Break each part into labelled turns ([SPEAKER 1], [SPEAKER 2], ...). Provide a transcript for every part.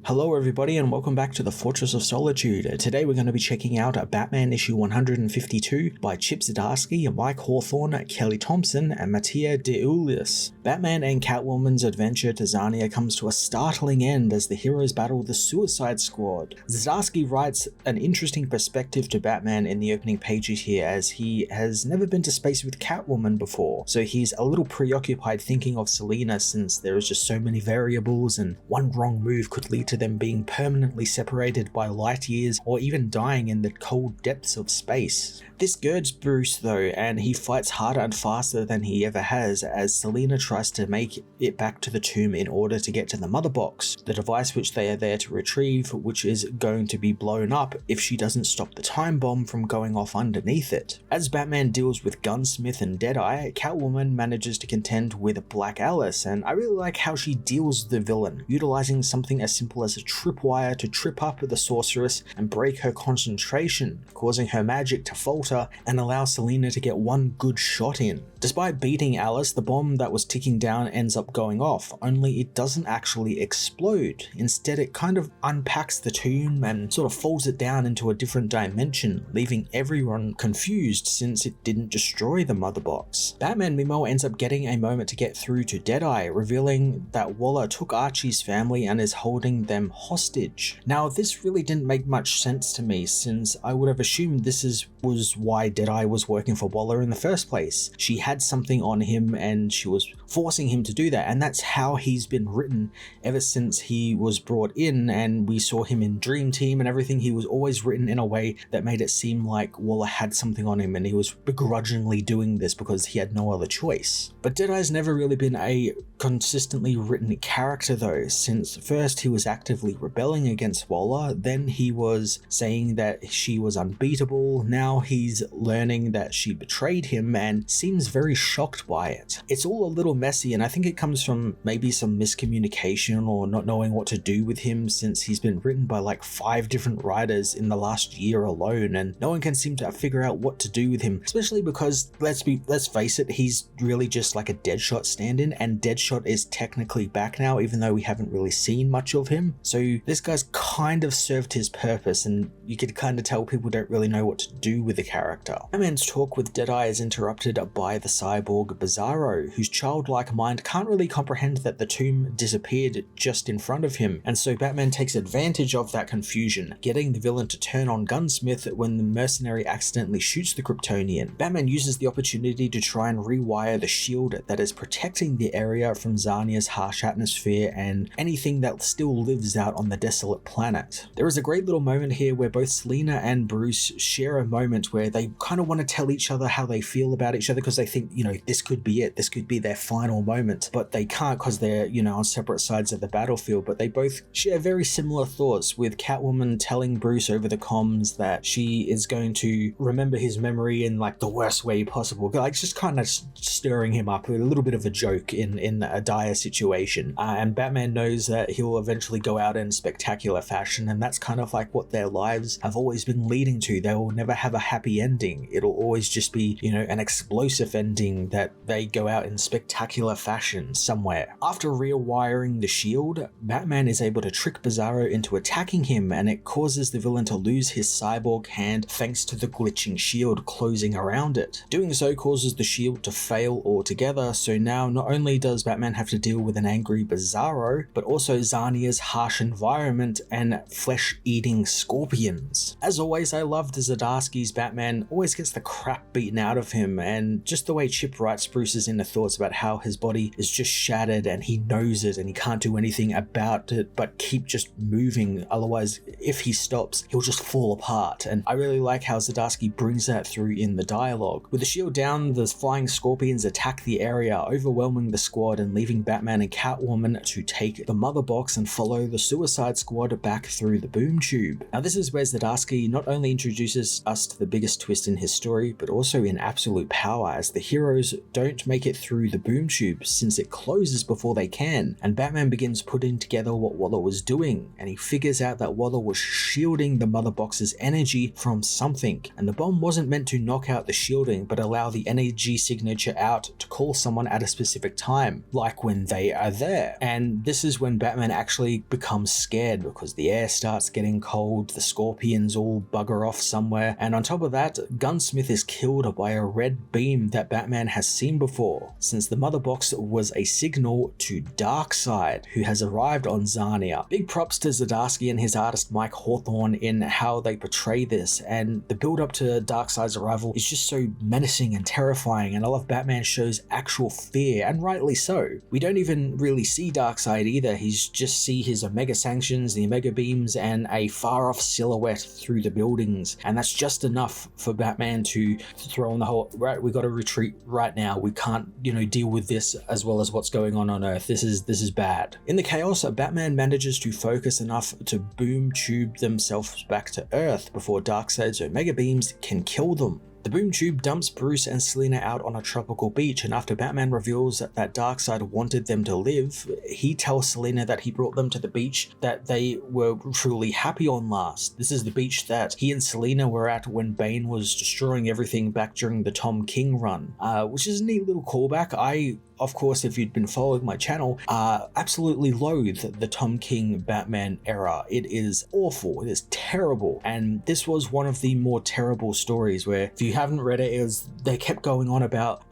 [SPEAKER 1] Hello everybody and welcome back to the Fortress of Solitude. Today we're going to be checking out Batman issue 152 by Chip Zdarsky, Mike Hawthorne, Kelly Thompson, and Mattia DeUlius. Batman and Catwoman's adventure to Zarnia comes to a startling end as the heroes battle the Suicide Squad. Zdarsky writes an interesting perspective to Batman in the opening pages here, as he has never been to space with Catwoman before, so he's a little preoccupied thinking of Selina since there is just so many variables and one wrong move could lead to them being permanently separated by light years or even dying in the cold depths of space. This girds Bruce though, and he fights harder and faster than he ever has as Selina tries to make it back to the tomb in order to get to the Mother Box, the device which they are there to retrieve, which is going to be blown up if she doesn't stop the time bomb from going off underneath it. As Batman deals with Gunsmith and Deadeye, Catwoman manages to contend with Black Alice, and I really like how she deals the villain, utilizing something as simple as a tripwire to trip up the sorceress and break her concentration, causing her magic to falter and allow Selina to get one good shot in. Despite beating Alice, the bomb that was ticking down ends up going off, only it doesn't actually explode. Instead, it kind of unpacks the tomb and sort of folds it down into a different dimension, leaving everyone confused since it didn't destroy the Mother Box. Batman meanwhile ends up getting a moment to get through to Deadeye, revealing that Waller took Archie's family and is holding them hostage. Now, this really didn't make much sense to me, since I would have assumed this was why Deadeye was working for Waller in the first place. She had something on him and she was forcing him to do that, and that's how he's been written ever since he was brought in and we saw him in Dream Team and everything. He was always written in a way that made it seem like Waller had something on him and he was begrudgingly doing this because he had no other choice. But Deadeye's never really been a consistently written character though, since first he was actively rebelling against Waller, then he was saying that she was unbeatable, now he's learning that she betrayed him and seems very shocked by it. It's all a little messy, and I think it comes from maybe some miscommunication or not knowing what to do with him, since he's been written by like 5 different writers in the last year alone and no one can seem to figure out what to do with him, especially because let's face it, he's really just like a Deadshot stand-in, and Deadshot is technically back now even though we haven't really seen much of him. So this guy's kind of served his purpose and you could kind of tell people don't really know what to do with the character. Batman's talk with Deadeye is interrupted by the cyborg Bizarro, whose childlike mind can't really comprehend that the tomb disappeared just in front of him, and so Batman takes advantage of that confusion, getting the villain to turn on Gunsmith when the mercenary accidentally shoots the Kryptonian. Batman uses the opportunity to try and rewire the shield that is protecting the area from Zarnia's harsh atmosphere and anything that still lives out on the desolate planet. There is a great little moment here where both Selina and Bruce share a moment where they kind of want to tell each other how they feel about each other because they think, this could be it, this could be their final moment, but they can't because they're, on separate sides of the battlefield. But they both share very similar thoughts, with Catwoman telling Bruce over the comms that she is going to remember his memory in like the worst way possible, like just kind of stirring him up, a little bit of a joke in a dire situation. And Batman knows that he'll eventually go out in spectacular fashion, and that's kind of like what their lives have always been leading to. They will never have a happy ending. It'll always just be, an explosive ending that they go out in spectacular fashion somewhere. After rewiring the shield, Batman is able to trick Bizarro into attacking him, and it causes the villain to lose his cyborg hand thanks to the glitching shield closing around it. Doing so causes the shield to fail altogether, so now not only does Batman have to deal with an angry Bizarro, but also Zarnia's harsh environment and flesh-eating scorpions. As always, I loved Zdarsky's Batman always gets the crap beaten out of him, and just the way Chip writes Bruce's inner thoughts about how his body is just shattered and he knows it and he can't do anything about it but keep just moving, otherwise if he stops he'll just fall apart. And I really like how Zdarsky brings that through in the dialogue. With the shield down, the flying scorpions attack the area, overwhelming the squad and leaving Batman and Catwoman to take the Mother Box and follow the Suicide Squad back through the boom tube. Now this is where Zdarsky not only introduces us to the biggest twist in his story, but also in absolute power, as the heroes don't make it through the boom tube since it closes before they can, and Batman begins putting together what Waller was doing, and he figures out that Waller was shielding the mother box's energy from something, and the bomb wasn't meant to knock out the shielding but allow the energy signature out to call someone at a specific time, like when they are there. And this is when Batman actually becomes scared because the air starts getting cold, the scorpions all bugger off somewhere, and on top of that, Gunsmith is killed by a red beam that Batman has seen before, since the mother box was a signal to DARKSEID, who has arrived on Zarnia. Big props to Zdarsky and his artist Mike Hawthorne in how they portray this, and the build up to DARKSEID's arrival is just so menacing and terrifying, and I love Batman shows actual fear, and rightly so. We don't even really see DARKSEID either, he's just see his Omega Sanctions, the Omega Beams, and a far off silhouette through the buildings, and that's just enough for Batman to throw in the whole, right, we gotta retreat right now, we can't, deal with this as well as what's going on Earth, this is bad. In the chaos, Batman manages to focus enough to boom tube themselves back to Earth before DARKSEID's Omega Beams can kill them. The boom tube dumps Bruce and Selina out on a tropical beach, and after Batman reveals that DARKSEID wanted them to live, he tells Selina that he brought them to the beach that they were truly happy on last. This is the beach that he and Selina were at when Bane was destroying everything back during the Tom King run, which is a neat little callback. I, of course, if you'd been following my channel, absolutely loathe the Tom King Batman era. It is awful, it is terrible, and this was one of the more terrible stories where, if you haven't read it, they kept going on about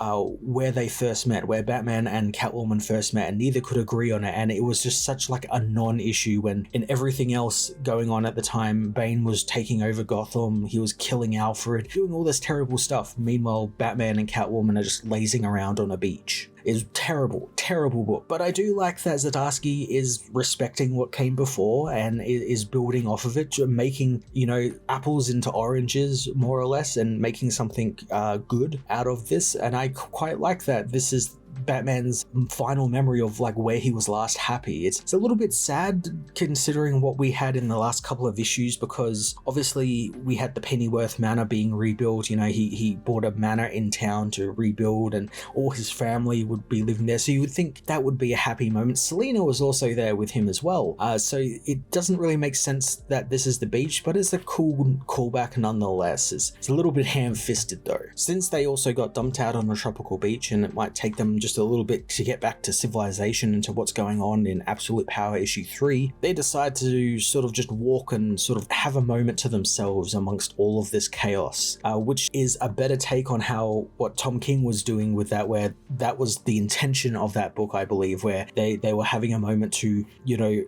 [SPEAKER 1] where they first met, where Batman and Catwoman first met, and neither could agree on it, and it was just such like a non-issue when in everything else going on at the time, Bane was taking over Gotham, he was killing Alfred, doing all this terrible stuff. Meanwhile, Batman and Catwoman are just lazing around on a beach. Is terrible, terrible book. But I do like that Zdarsky is respecting what came before and is building off of it, making, apples into oranges, more or less, and making something good out of this. And I quite like that. This is Batman's final memory of like where he was last happy. It's a little bit sad considering what we had in the last couple of issues, because obviously we had the Pennyworth Manor being rebuilt. He bought a manor in town to rebuild and all his family would be living there, so you would think that would be a happy moment. Selina was also there with him as well, so it doesn't really make sense that this is the beach, but it's a cool callback nonetheless. It's a little bit ham-fisted though, since they also got dumped out on a tropical beach and it might take them just a little bit to get back to civilization and to what's going on in Absolute Power issue 3, they decide to sort of just walk and sort of have a moment to themselves amongst all of this chaos, which is a better take on what Tom King was doing with that, where that was the intention of that book, I believe, where they were having a moment to,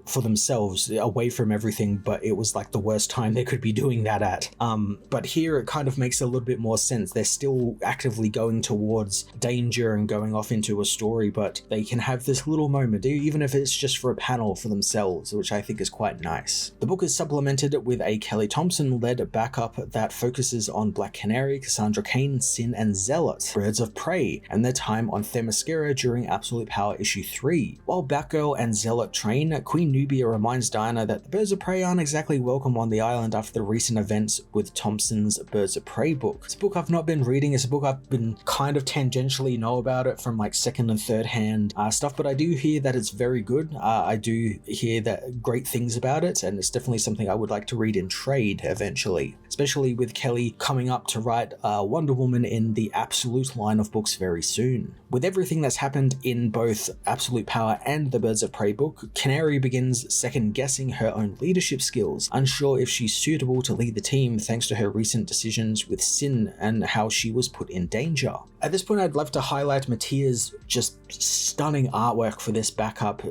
[SPEAKER 1] for themselves, away from everything, but it was like the worst time they could be doing that at. But here it kind of makes a little bit more sense. They're still actively going towards danger and going off into a story, but they can have this little moment, even if it's just for a panel for themselves, which I think is quite nice. The book is supplemented with a Kelly Thompson-led backup that focuses on Black Canary, Cassandra Cain, Sin, and Zealot, Birds of Prey, and their time on Themyscira during Absolute Power issue 3. While Batgirl and Zealot train, Queen Nubia reminds Diana that the Birds of Prey aren't exactly welcome on the island after the recent events with Thompson's Birds of Prey book. It's a book I've not been reading, it's a book I've been kind of tangentially know about it from like second and third hand stuff, but I do hear that it's very good. I do hear that great things about it, and it's definitely something I would like to read in trade eventually, especially with Kelly coming up to write Wonder Woman in the Absolute line of books very soon. With everything that's happened in both Absolute Power and the Birds of Prey book, Canary begins second-guessing her own leadership skills, unsure if she's suitable to lead the team thanks to her recent decisions with Sin and how she was put in danger. At this point, I'd love to highlight Mattia's just stunning artwork for this backup,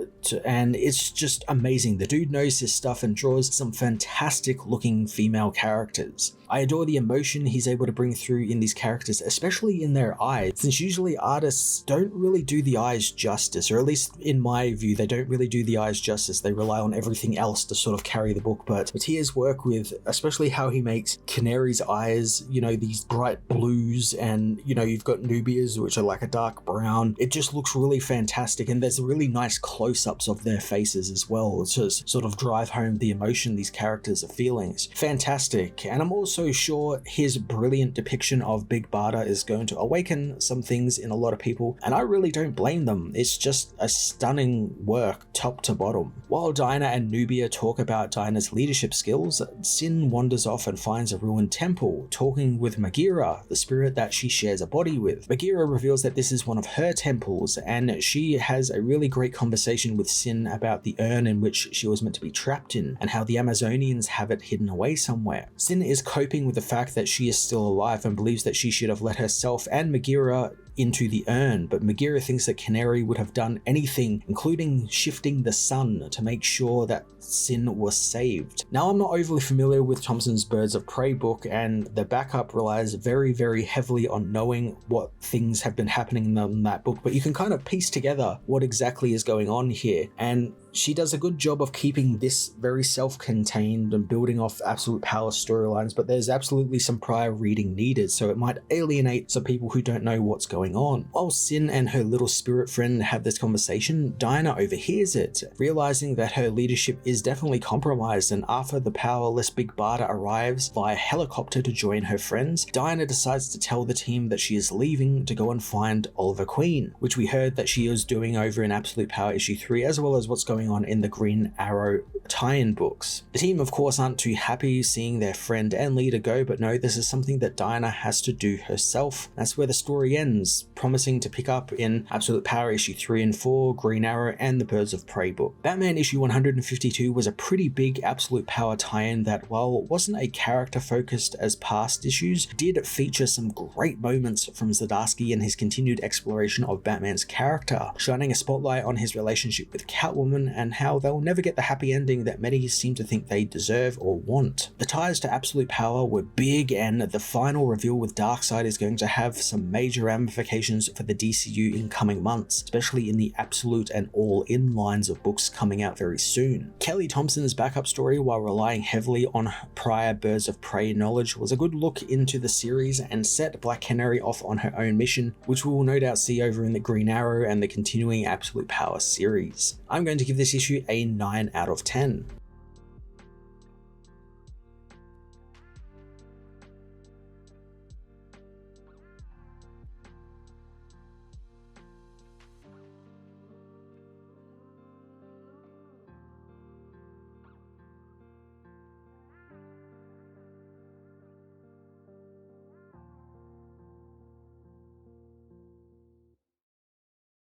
[SPEAKER 1] and it's just amazing. The dude knows his stuff and draws some fantastic looking female characters. I adore the emotion he's able to bring through in these characters, especially in their eyes, since usually artists don't really do the eyes justice, or at least in my view, they don't really do the eyes justice. They rely on everything else to sort of carry the book, but Mattia's work with, especially how he makes Canary's eyes, these bright blues, and, you've got Nubia's, which are like a dark brown, down. It just looks really fantastic, and there's really nice close-ups of their faces as well to sort of drive home the emotion these characters are feeling. It's fantastic, and I'm also sure his brilliant depiction of Big Barda is going to awaken some things in a lot of people, and I really don't blame them. It's just a stunning work top to bottom. While Diana and Nubia talk about Diana's leadership skills, Sin wanders off and finds a ruined temple, talking with Magira, the spirit that she shares a body with. Magira reveals that this is one of her temples, and she has a really great conversation with Sin about the urn in which she was meant to be trapped in, and how the Amazonians have it hidden away somewhere. Sin is coping with the fact that she is still alive and believes that she should have let herself and Magira into the urn, but Magira thinks that Canary would have done anything, including shifting the sun, to make sure that Sin was saved. Now, I'm not overly familiar with Thompson's Birds of Prey book, and the backup relies very, very heavily on knowing what things have been happening in that book, but you can kind of piece together what exactly is going on here, and she does a good job of keeping this very self-contained and building off Absolute Power storylines, but there's absolutely some prior reading needed, so it might alienate some people who don't know what's going on. While Sin and her little spirit friend have this conversation, Diana overhears it, realizing that her leadership is definitely compromised, and after the powerless Big Barda arrives via helicopter to join her friends, Diana decides to tell the team that she is leaving to go and find Oliver Queen, which we heard that she is doing over in Absolute Power issue 3, as well as what's going on in the Green Arrow tie-in books. The team of course aren't too happy seeing their friend and leader go, but no, this is something that Diana has to do herself. That's where the story ends, promising to pick up in Absolute Power issue 3 and 4, Green Arrow, and the Birds of Prey book. Batman issue 152 was a pretty big Absolute Power tie-in that, while it wasn't a character focused as past issues, did feature some great moments from Zdarsky and his continued exploration of Batman's character, shining a spotlight on his relationship with Catwoman and how they'll never get the happy ending that many seem to think they deserve or want. The ties to Absolute Power were big, and the final reveal with DARKSEID is going to have some major ramifications for the DCU in coming months, especially in the Absolute and All-In lines of books coming out very soon. Kelly Thompson's backup story, while relying heavily on prior Birds of Prey knowledge, was a good look into the series and set Black Canary off on her own mission, which we will no doubt see over in the Green Arrow and the continuing Absolute Power series. I'm going to give this issue a 9 out of 10.